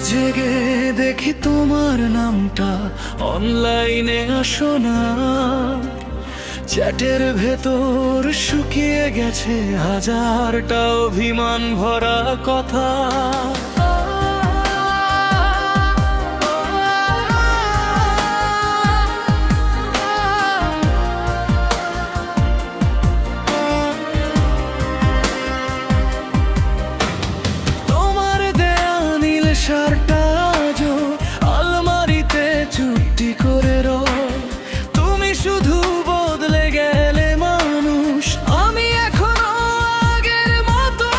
জেগে দেখি তোমার নামটা অনলাইনে আসো না, চ্যাটের ভেতর শুকিয়ে গেছে হাজারটা অভিমান ভরা কথা। শার্টটা আজও আলমারিতে চুপটি করে রয়, তুমি শুধু বদলে গেলে মানুষ, আমি এখনো আগের মতো।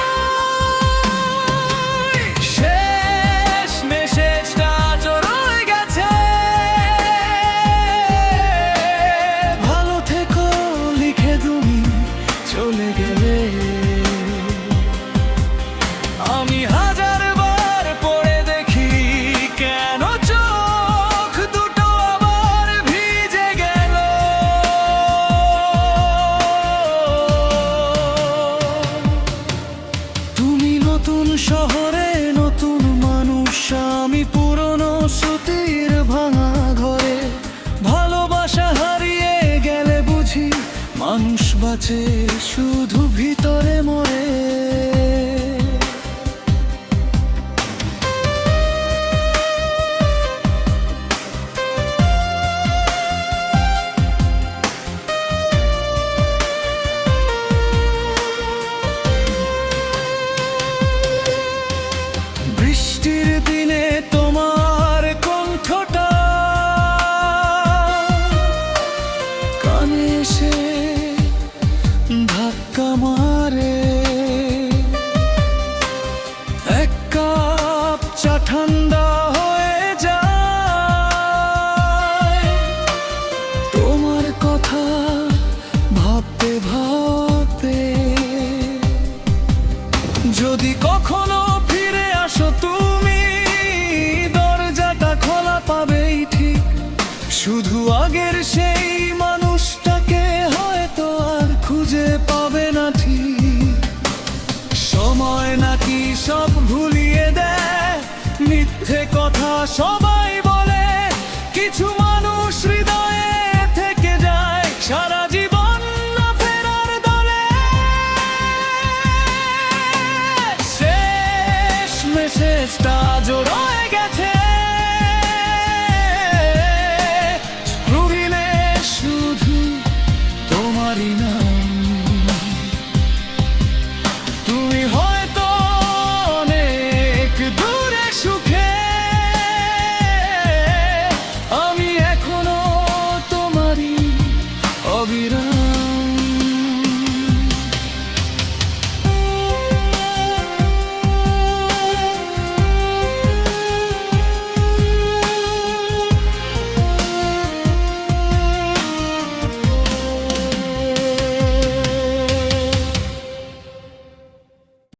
শেষ মেসেজটা আজও রয়ে গেছে, ভালো থেকো লিখে তুমি চলে গেলে। আমি শহরে নতুন মানুষ, আমি পুরনো স্মৃতির ভাঙা ঘরে। ভালোবাসা হারিয়ে গেলে বুঝি মানুষ বাঁচে শুধু ভিতরে মরে। বৃষ্টির দিনে তোমার কণ্ঠটা কানে এসে ধাক্কা মারে, এক কাপ চা ঠান্ডা হয়ে যায় তোমার কথা ভাবতে ভাবতে। যদি কখনো ফিরে আসো তুমি, দরজাটা খোলা পাবেই ঠিক, শুধু আগের সেই মানুষটাকে হয়তো আর খুঁজে পাবে না ঠিক। সময় নাকি সব ভুলিয়ে দেয়, মিথ্যে কথা সব